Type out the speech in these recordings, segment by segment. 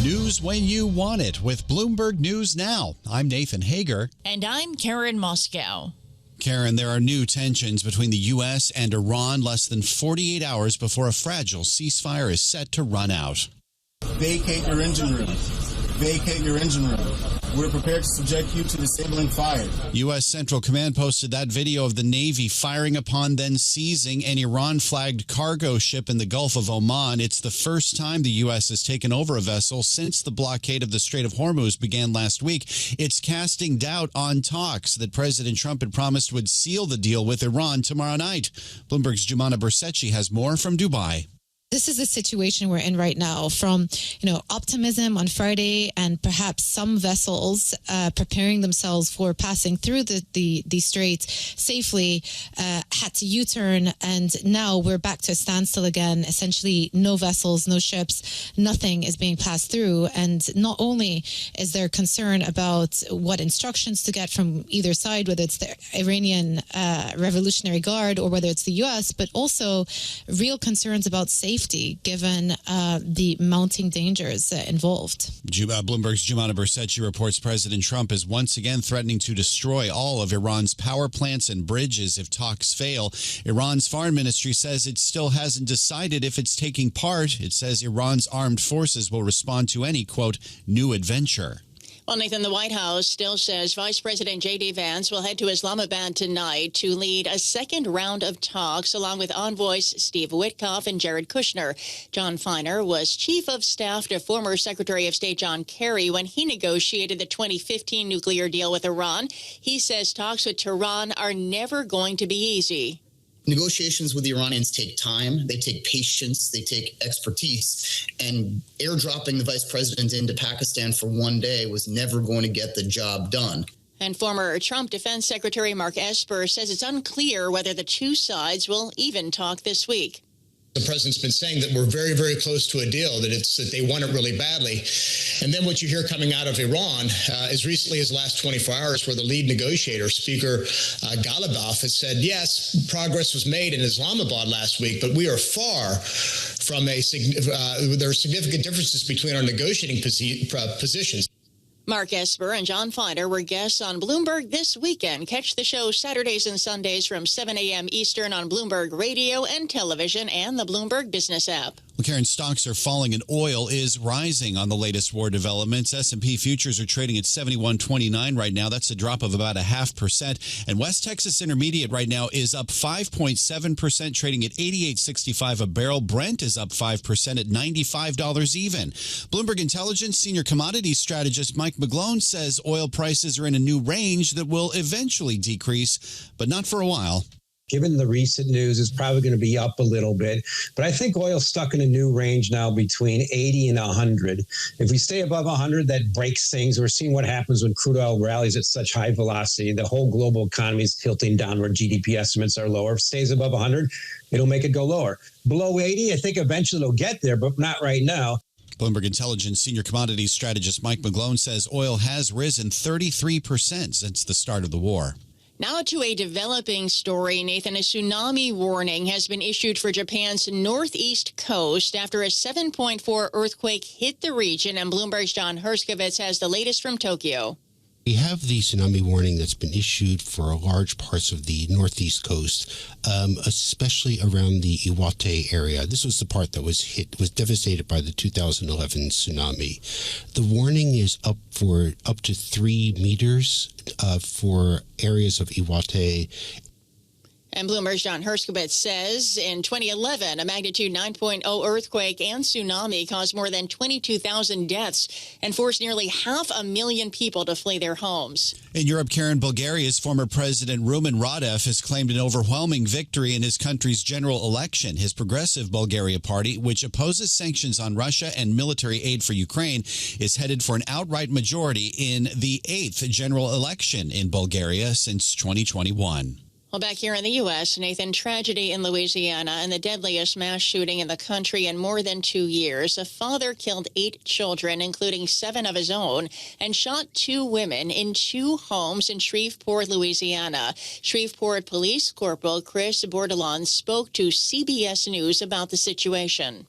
News when you want it with Bloomberg News Now. I'm Nathan Hager. And I'm Karen Moskow. Karen, there are new tensions between the U.S. and Iran less than 48 hours before a fragile ceasefire is set to run out. Vacate your engine room. Vacate your engine room. We're prepared to subject you to disabling fire. U.S. Central Command posted that video of the Navy firing upon, then seizing an Iran-flagged cargo ship in the Gulf of Oman. It's the first time the U.S. has taken over a vessel since the blockade of the Strait of Hormuz began last week. It's casting doubt on talks that President Trump had promised would seal the deal with Iran tomorrow night. Bloomberg's Jumana Bersetchi has more from Dubai. This is the situation we're in right now, from, optimism on Friday and perhaps some vessels preparing themselves for passing through the straits safely had to U-turn, and now we're back to a standstill again. Essentially, no vessels, no ships, nothing is being passed through. And not only is there concern about what instructions to get from either side, whether it's the Iranian Revolutionary Guard or whether it's the U.S., but also real concerns about safety given the mounting dangers involved. Bloomberg's Jumana Bersetchi reports President Trump is once again threatening to destroy all of Iran's power plants and bridges if talks fail. Iran's foreign ministry says it still hasn't decided if it's taking part. It says Iran's armed forces will respond to any, quote, new adventure. Well, Nathan, the White House still says Vice President J.D. Vance will head to Islamabad tonight to lead a second round of talks along with envoys Steve Witkoff and Jared Kushner. John Feiner was chief of staff to former Secretary of State John Kerry when he negotiated the 2015 nuclear deal with Iran. He says talks with Tehran are never going to be easy. Negotiations with the Iranians take time, they take patience, they take expertise, and airdropping the vice president into Pakistan for one day was never going to get the job done. And former Trump Defense Secretary Mark Esper says it's unclear whether the two sides will even talk this week. The president's been saying that we're very, very close to a deal, that they want it really badly. And then what you hear coming out of Iran, as recently as the last 24 hours, where the lead negotiator, Speaker Ghalibaf, has said, yes, progress was made in Islamabad last week, but we are far from there are significant differences between our negotiating positions. Mark Esper and John Feiner were guests on Bloomberg this weekend. Catch the show Saturdays and Sundays from 7 a.m. Eastern on Bloomberg Radio and Television and the Bloomberg Business app. Well, Karen, stocks are falling and oil is rising on the latest war developments. S&P futures are trading at 71.29 right now. That's a drop of about 0.5%. And West Texas Intermediate right now is up 5.7%, trading at 88.65 a barrel. Brent is up 5% at $95 even. Bloomberg Intelligence senior commodities strategist Mike McGlone says oil prices are in a new range that will eventually decrease, but not for a while. Given the recent news, it's probably going to be up a little bit. But I think oil's stuck in a new range now between 80 and 100. If we stay above 100, that breaks things. We're seeing what happens when crude oil rallies at such high velocity. The whole global economy is tilting downward. GDP estimates are lower. If it stays above 100, it'll make it go lower. Below 80, I think eventually it'll get there, but not right now. Bloomberg Intelligence senior commodities strategist Mike McGlone says oil has risen 33% since the start of the war. Now to a developing story, Nathan. A tsunami warning has been issued for Japan's northeast coast after a 7.4 earthquake hit the region, and Bloomberg's John Herskovitz has the latest from Tokyo. We have the tsunami warning that's been issued for large parts of the northeast coast, especially around the Iwate area. This was the part that was devastated by the 2011 tsunami. The warning is up to 3 meters for areas of Iwate. And Bloomberg's John Herskovitz says in 2011, a magnitude 9.0 earthquake and tsunami caused more than 22,000 deaths and forced nearly 500,000 people to flee their homes. In Europe, Karen, Bulgaria's former president Rumen Radev has claimed an overwhelming victory in his country's general election. His Progressive Bulgaria party, which opposes sanctions on Russia and military aid for Ukraine, is headed for an outright majority in the 8th general election in Bulgaria since 2021. Well, back here in the U.S., Nathan, tragedy in Louisiana and the deadliest mass shooting in the country in more than 2 years. A father killed 8 children, including 7 of his own, and shot 2 women in 2 homes in Shreveport, Louisiana. Shreveport Police Corporal Chris Bordelon spoke to CBS News about the situation.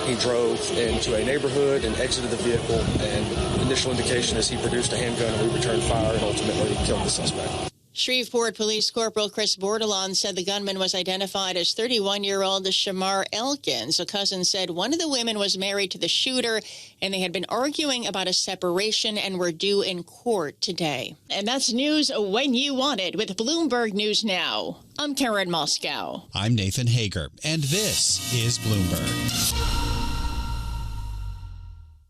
He drove into a neighborhood and exited the vehicle, and initial indication is he produced a handgun and we returned fire and ultimately killed the suspect. Shreveport Police Corporal Chris Bordelon said the gunman was identified as 31-year-old Shamar Elkins. A cousin said one of the women was married to the shooter, and they had been arguing about a separation and were due in court today. And that's news when you want it with Bloomberg News Now. I'm Karen Moskow. I'm Nathan Hager, and this is Bloomberg.